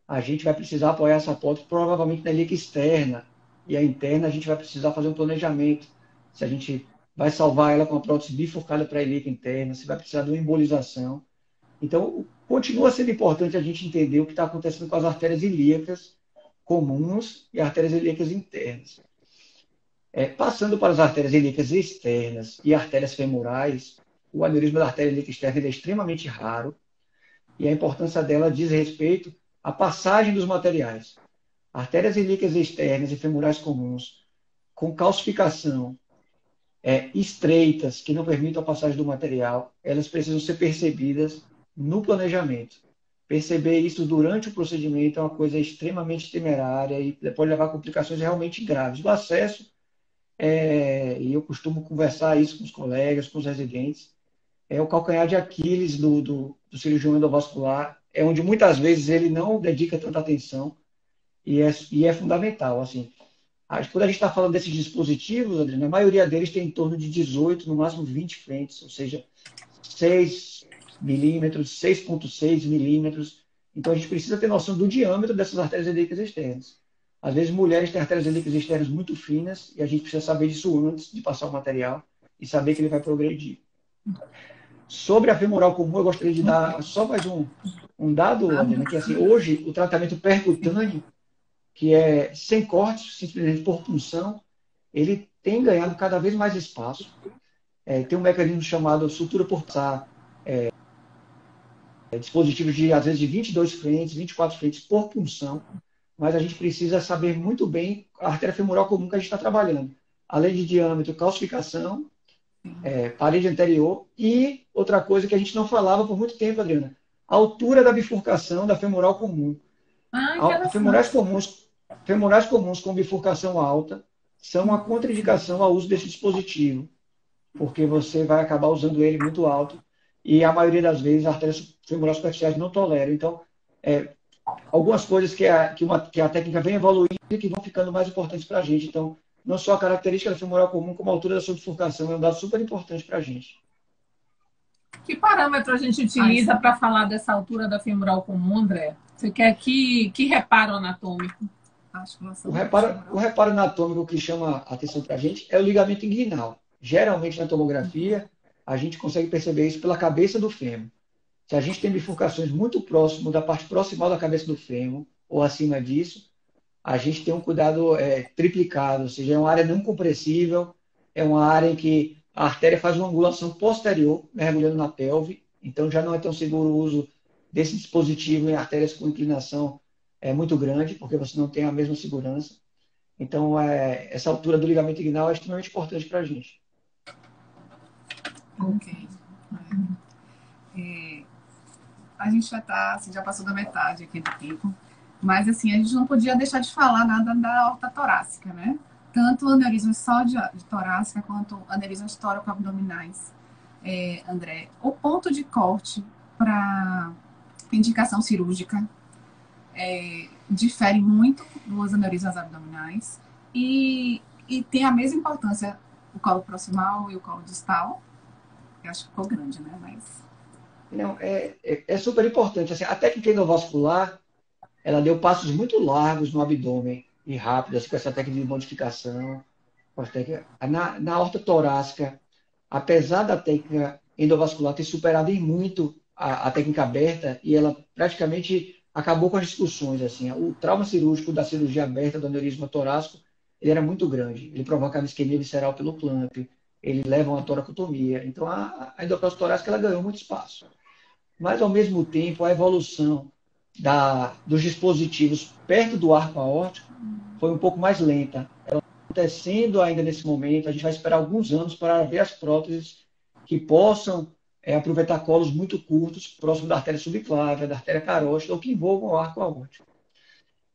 a gente vai precisar apoiar essa prótese provavelmente na ilíaca externa. E a interna a gente vai precisar fazer um planejamento. Se a gente vai salvar ela com a prótese bifurcada para a ilíaca interna, se vai precisar de uma embolização. Então, continua sendo importante a gente entender o que está acontecendo com as artérias ilíacas comuns e artérias ilíacas internas. Passando para as artérias ilíacas externas e artérias femorais, o aneurisma da artéria ilíaca externa é extremamente raro e a importância dela diz respeito à passagem dos materiais. Artérias ilíacas externas e femorais comuns com calcificação estreitas, que não permitam a passagem do material, elas precisam ser percebidas no planejamento. Perceber isso durante o procedimento é uma coisa extremamente temerária e pode levar a complicações realmente graves. O acesso, e eu costumo conversar isso com os colegas, com os residentes, é o calcanhar de Aquiles do cirurgião endovascular, é onde muitas vezes ele não dedica tanta atenção e é fundamental. Assim, quando a gente está falando desses dispositivos, Adriana, a maioria deles tem em torno de 18, no máximo 20 frentes, ou seja, 6 milímetros, 6,6 milímetros. Então, a gente precisa ter noção do diâmetro dessas artérias ilíacas externas. Às vezes, mulheres têm artérias ilíacas externas muito finas e a gente precisa saber disso antes de passar o material e saber que ele vai progredir. Sobre a femoral comum, eu gostaria de dar só mais um dado, Adriana, que assim, hoje o tratamento percutâneo, que é sem cortes, simplesmente por punção, ele tem ganhado cada vez mais espaço. Tem um mecanismo chamado sutura portal, dispositivos de, às vezes, de 22 frentes, 24 frentes por punção, mas a gente precisa saber muito bem a artéria femoral comum que a gente está trabalhando. Além de diâmetro, calcificação, parede anterior e outra coisa que a gente não falava por muito tempo, Adriana, a altura da bifurcação da femoral comum. Femorais comuns com bifurcação alta são uma contraindicação ao uso desse dispositivo, porque você vai acabar usando ele muito alto e a maioria das vezes as artérias femorais superficiais não toleram. Então, algumas coisas que a técnica vem evoluindo e que vão ficando mais importantes para a gente. Então, não só a característica da femoral comum, como a altura da sua bifurcação é um dado super importante para a gente. Que parâmetro a gente utiliza para falar dessa altura da femoral comum, André? Você quer que reparo anatômico? O reparo anatômico que chama a atenção para a gente é o ligamento inguinal. Geralmente, na tomografia, a gente consegue perceber isso pela cabeça do fêmur. Se a gente tem bifurcações muito próximas da parte proximal da cabeça do fêmur, ou acima disso, a gente tem um cuidado triplicado, ou seja, é uma área não compressível, é uma área em que a artéria faz uma angulação posterior, mergulhando na pelve, então já não é tão seguro o uso desse dispositivo em artérias com inclinação muito grande, porque você não tem a mesma segurança. Então, essa altura do ligamento inguinal é extremamente importante para a gente. Ok. A gente já passou da metade aqui do tempo, mas assim, a gente não podia deixar de falar nada da aorta torácica, né? Tanto aneurisma só de torácica quanto aneurismas tóraco-abdominais. André, o ponto de corte para indicação cirúrgica difere muito dos aneurismas abdominais e tem a mesma importância o colo proximal e o colo distal. Eu acho que ficou grande, né? Mas... Não, é super importante. Assim, a técnica endovascular, ela deu passos muito largos no abdômen e rápidos, assim, com essa técnica de modificação. Na aorta torácica, apesar da técnica endovascular ter superado em muito a técnica aberta, e ela praticamente acabou com as discussões. Assim, o trauma cirúrgico da cirurgia aberta do aneurisma torácico, ele era muito grande. Ele provocava isquemia visceral pelo clamp, ele leva a uma toracotomia. Então, a endoplastia torácica ela ganhou muito espaço. Mas, ao mesmo tempo, a evolução dos dispositivos perto do arco aórtico foi um pouco mais lenta. Ela está acontecendo ainda nesse momento. A gente vai esperar alguns anos para ver as próteses que possam aproveitar colos muito curtos, próximo da artéria subclávia, da artéria carótida, ou que envolvam o arco aórtico.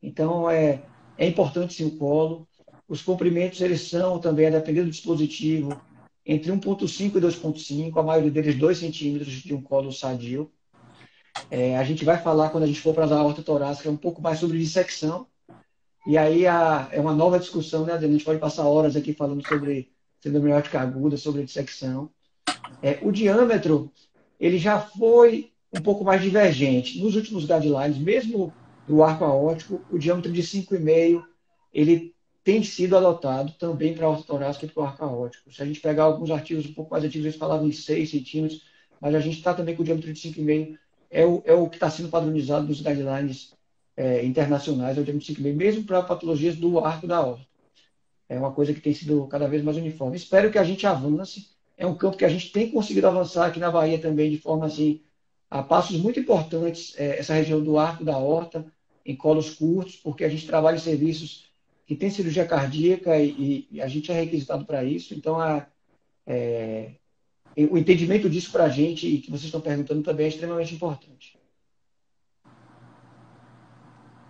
Então, é importante sim o colo. Os comprimentos, eles são também, dependendo do dispositivo, entre 1,5 e 2,5, a maioria deles 2 centímetros de um colo sadio. A gente vai falar, quando a gente for para a aorta torácica, um pouco mais sobre dissecção, E aí é uma nova discussão, né, Adriano? A gente pode passar horas aqui falando sobre síndrome aórtica aguda, sobre dissecção. O diâmetro, ele já foi um pouco mais divergente. Nos últimos guidelines, mesmo do arco aórtico, o diâmetro de 5,5, ele tem sido adotado também para a aorta torácica e para o arco aórtico. Se a gente pegar alguns artigos um pouco mais antigos, eles falavam em 6 centímetros, mas a gente está também com o diâmetro de 5,5, é o que está sendo padronizado nos guidelines internacionais, é o diâmetro de 5,5, mesmo para patologias do arco da aorta. É uma coisa que tem sido cada vez mais uniforme. Espero que a gente avance. É um campo que a gente tem conseguido avançar aqui na Bahia também, de forma assim, a passos muito importantes, essa região do arco da aorta, em colos curtos, porque a gente trabalha em serviços que tem cirurgia cardíaca e a gente é requisitado para isso. Então, o entendimento disso para a gente, e que vocês estão perguntando, também é extremamente importante.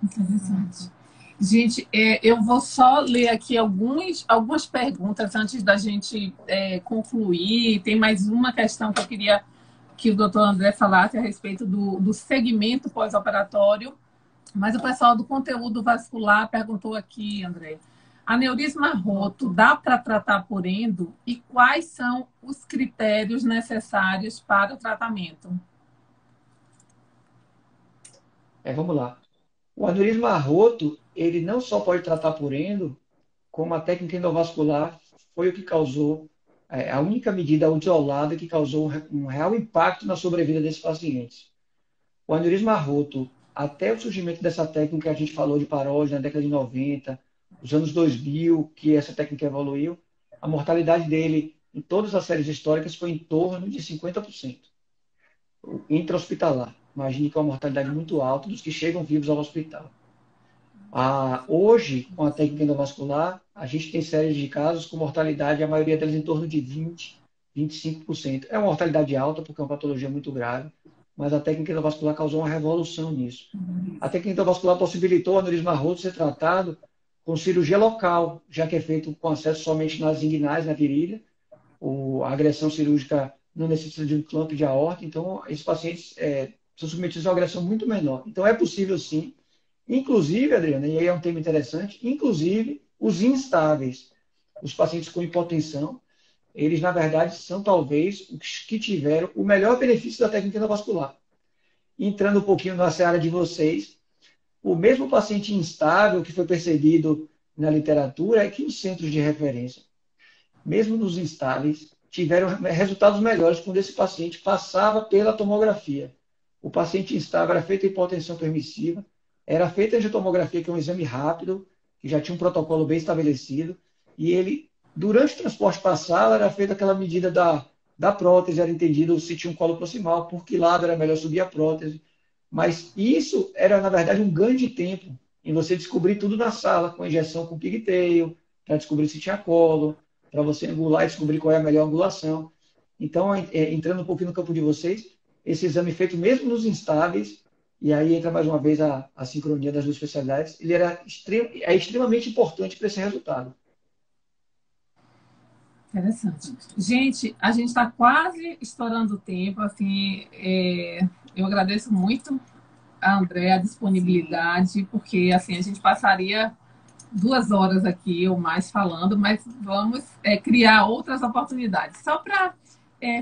Interessante. Gente, eu vou só ler aqui algumas perguntas antes da gente concluir. Tem mais uma questão que eu queria que o doutor André falasse a respeito do segmento pós-operatório. Mas o pessoal do conteúdo vascular perguntou aqui, André, aneurisma roto dá para tratar por endo? E quais são os critérios necessários para o tratamento? Vamos lá. O aneurisma roto, ele não só pode tratar por endo, como a técnica endovascular foi o que causou, a única medida isolada que causou um real impacto na sobrevida desses pacientes. O aneurisma roto, até o surgimento dessa técnica que a gente falou de parótese na década de 90, os anos 2000, que essa técnica evoluiu, a mortalidade dele em todas as séries históricas foi em torno de 50%. Intra-hospitalar. Imagine que é uma mortalidade muito alta dos que chegam vivos ao hospital. Hoje, com a técnica endovascular, a gente tem séries de casos com mortalidade, a maioria deles em torno de 20%, 25%. É uma mortalidade alta, porque é uma patologia muito grave, mas a técnica endovascular causou uma revolução nisso. A técnica endovascular possibilitou o aneurisma roto ser tratado com cirurgia local, já que é feito com acesso somente nas inguinais, na virilha. A agressão cirúrgica não necessita de um clamp de aorta, então esses pacientes são submetidos a uma agressão muito menor. Então é possível sim. Inclusive, Adriana, e aí é um tema interessante, inclusive os instáveis, os pacientes com hipotensão, eles, na verdade, são talvez os que tiveram o melhor benefício da técnica endovascular. Entrando um pouquinho na seara de vocês, o mesmo paciente instável que foi percebido na literatura é que os centros de referência, mesmo nos instáveis, tiveram resultados melhores quando esse paciente passava pela tomografia. O paciente instável era feita a hipotensão permissiva, era feita a angiotomografia, que é um exame rápido, que já tinha um protocolo bem estabelecido, e ele, durante o transporte para a sala, era feita aquela medida da prótese, era entendido se tinha um colo proximal, por que lado era melhor subir a prótese. Mas isso era, na verdade, um ganho de tempo em você descobrir tudo na sala, com injeção com pigtail, para descobrir se tinha colo, para você angular e descobrir qual é a melhor angulação. Então, entrando um pouquinho no campo de vocês, esse exame feito mesmo nos instáveis, e aí entra mais uma vez a sincronia das duas especialidades, ele é extremamente importante para esse resultado. Interessante. Gente, a gente está quase estourando o tempo, assim, eu agradeço muito a André a disponibilidade, porque assim, a gente passaria 2 horas aqui ou mais falando, mas vamos criar outras oportunidades. Só para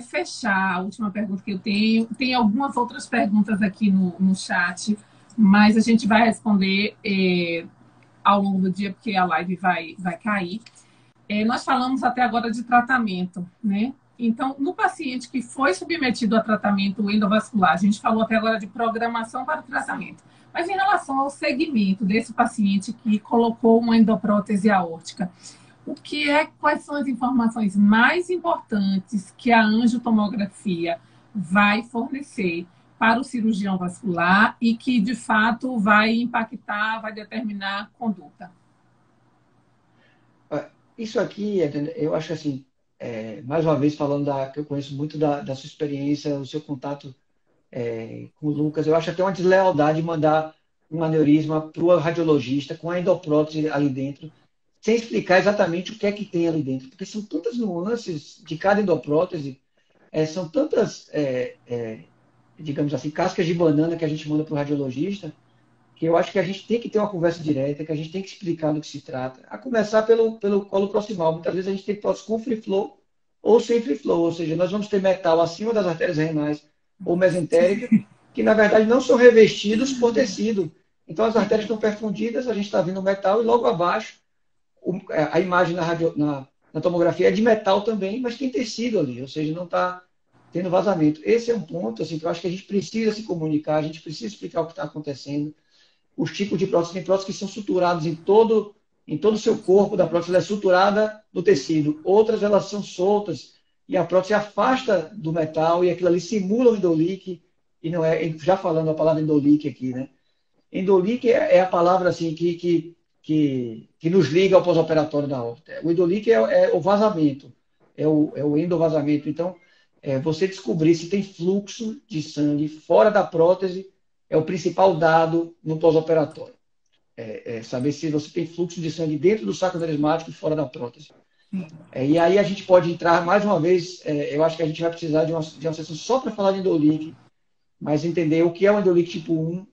fechar a última pergunta que eu tenho, tem algumas outras perguntas aqui no chat, mas a gente vai responder ao longo do dia, porque a live vai cair. Nós falamos até agora de tratamento, né? Então, no paciente que foi submetido a tratamento endovascular, a gente falou até agora de programação para o tratamento. Mas em relação ao segmento desse paciente que colocou uma endoprótese aórtica, quais são as informações mais importantes que a angiotomografia vai fornecer para o cirurgião vascular e que, de fato, vai impactar, vai determinar a conduta? Isso aqui, eu acho assim, mais uma vez falando que eu conheço muito da sua experiência, o seu contato com o Lucas, eu acho até uma deslealdade mandar um aneurisma para o radiologista com a endoprótese ali dentro, sem explicar exatamente o que é que tem ali dentro, porque são tantas nuances de cada endoprótese, são tantas, digamos assim, cascas de banana que a gente manda para o radiologista, que eu acho que a gente tem que ter uma conversa direta, que a gente tem que explicar do que se trata, a começar pelo colo proximal. Muitas vezes a gente tem prótese com free flow ou sem free flow, ou seja, nós vamos ter metal acima das artérias renais ou mesentérica, que na verdade não são revestidos por tecido. Então as artérias estão perfundidas, a gente está vendo metal e logo abaixo a imagem na tomografia é de metal também, mas tem tecido ali, ou seja, não está tendo vazamento. Esse é um ponto assim, que eu acho que a gente precisa se comunicar, a gente precisa explicar o que está acontecendo. Os tipos de próteses, tem próteses que são suturadas em todo o seu corpo da prótese, ela é suturada no tecido. Outras, elas são soltas e a prótese afasta do metal e aquilo ali simula o endolique, e não é, já falando a palavra endolique aqui, né? Endolique é a palavra assim, que nos liga ao pós-operatório da aorta. O endolique é o vazamento, é o endovazamento. Então, você descobrir se tem fluxo de sangue fora da prótese é o principal dado no pós-operatório. Saber se você tem fluxo de sangue dentro do saco anerismático e fora da prótese. E aí a gente pode entrar, mais uma vez, eu acho que a gente vai precisar de uma sessão só para falar de endolique, mas entender o que é o endolique tipo 1,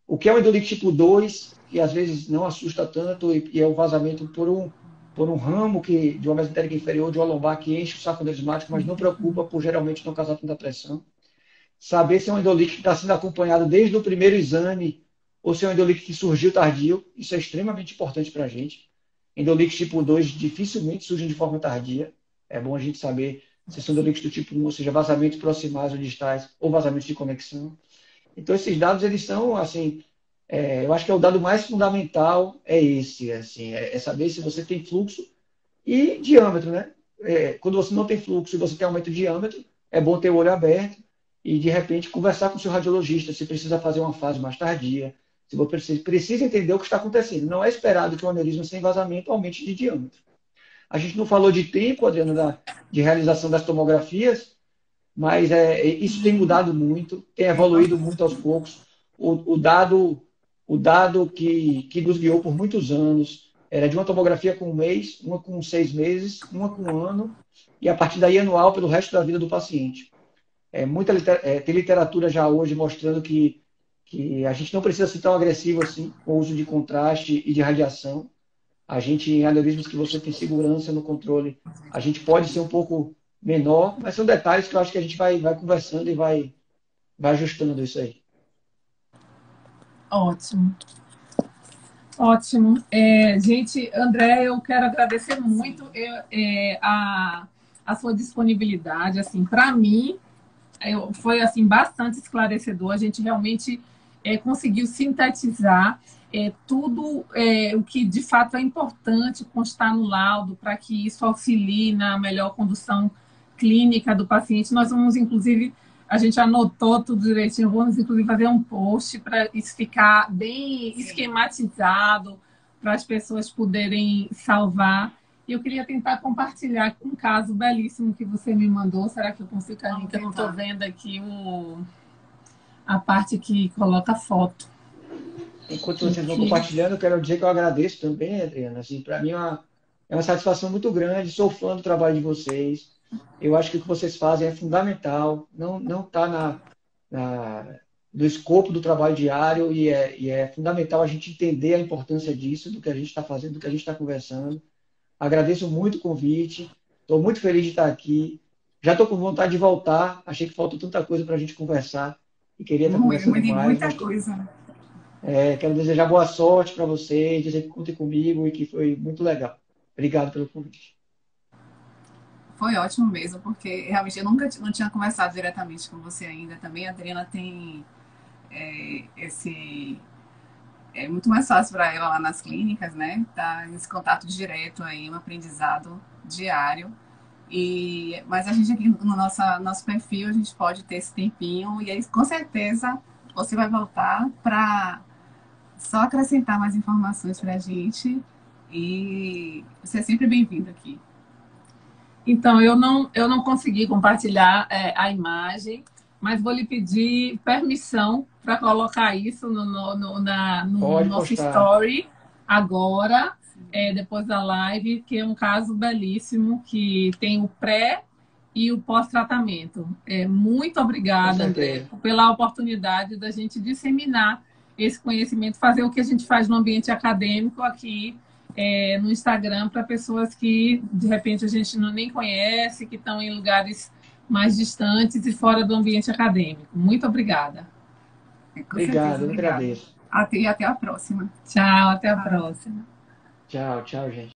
o que é o endolique tipo 2, que às vezes não assusta tanto, e é o vazamento por um ramo de uma mesentérica inferior, de uma lombar que enche o saco anerismático, mas não preocupa por geralmente não causar tanta pressão. Saber se é um endolique que está sendo acompanhado desde o primeiro exame ou se é um endolique que surgiu tardio. Isso é extremamente importante para a gente. Endoliques tipo 2 dificilmente surgem de forma tardia. É bom a gente saber se são endoliques do tipo 1, ou seja, vazamentos proximais ou distais, ou vazamentos de conexão. Então, esses dados, eles são, assim, eu acho que é o dado mais fundamental, é esse, assim, é saber se você tem fluxo e diâmetro, né? Quando você não tem fluxo e você tem aumento de diâmetro, é bom ter o olho aberto e, de repente, conversar com o seu radiologista se precisa fazer uma fase mais tardia, se você precisa entender o que está acontecendo. Não é esperado que o aneurisma sem vazamento aumente de diâmetro. A gente não falou de tempo, Adriana, de realização das tomografias, mas isso tem mudado muito, tem evoluído muito aos poucos. O dado que nos guiou por muitos anos era de uma tomografia com 1 mês, uma com 6 meses, uma com 1 ano, e a partir daí anual pelo resto da vida do paciente. Tem literatura já hoje mostrando que a gente não precisa ser tão agressivo assim com o uso de contraste e de radiação. A gente, em aneurismas que você tem segurança no controle, a gente pode ser um pouco menor, mas são detalhes que eu acho que a gente vai conversando e vai ajustando isso aí. Ótimo. Ótimo. Gente, André, eu quero agradecer muito a sua disponibilidade. Assim, para mim, foi assim, bastante esclarecedor. A gente realmente conseguiu sintetizar tudo o que de fato é importante constar no laudo para que isso auxilie na melhor condução clínica do paciente. Nós vamos, inclusive, a gente anotou tudo direitinho, vamos, inclusive, fazer um post para isso ficar bem esquematizado, para as pessoas poderem salvar. E eu queria tentar compartilhar um caso belíssimo que você me mandou. Será que eu consigo, Carlinhos? Que eu não estou vendo aqui a parte que coloca foto. Enquanto vocês vão compartilhando, eu quero dizer que eu agradeço também, Adriana. Assim, para mim é uma satisfação muito grande, sou fã do trabalho de vocês. Eu acho que o que vocês fazem é fundamental, não está no escopo do trabalho diário e é fundamental a gente entender a importância disso, do que a gente está fazendo, do que a gente está conversando. Agradeço muito o convite, estou muito feliz de estar aqui. Já estou com vontade de voltar, achei que faltou tanta coisa para a gente conversar e queria estar conversando mais. Muita coisa. Quero desejar boa sorte para vocês, dizer que contem comigo e que foi muito legal. Obrigado pelo convite. Foi ótimo mesmo, porque realmente eu não tinha conversado diretamente com você ainda também. A Adriana tem é muito mais fácil para ela lá nas clínicas, né? Tá nesse contato direto aí, um aprendizado diário. Mas a gente aqui no nosso perfil, a gente pode ter esse tempinho e aí com certeza você vai voltar para só acrescentar mais informações para a gente e você é sempre bem-vindo aqui. Então, eu não consegui compartilhar a imagem, mas vou lhe pedir permissão para colocar isso no nosso story agora, depois da live, que é um caso belíssimo, que tem o pré e o pós-tratamento. Muito obrigada, André, pela oportunidade da gente disseminar esse conhecimento, fazer o que a gente faz no ambiente acadêmico aqui no Instagram para pessoas que, de repente, a gente nem conhece, que estão em lugares mais distantes e fora do ambiente acadêmico. Muito obrigada. Obrigado, eu agradeço. E até a próxima. Tchau, até a próxima. Tchau, tchau, gente.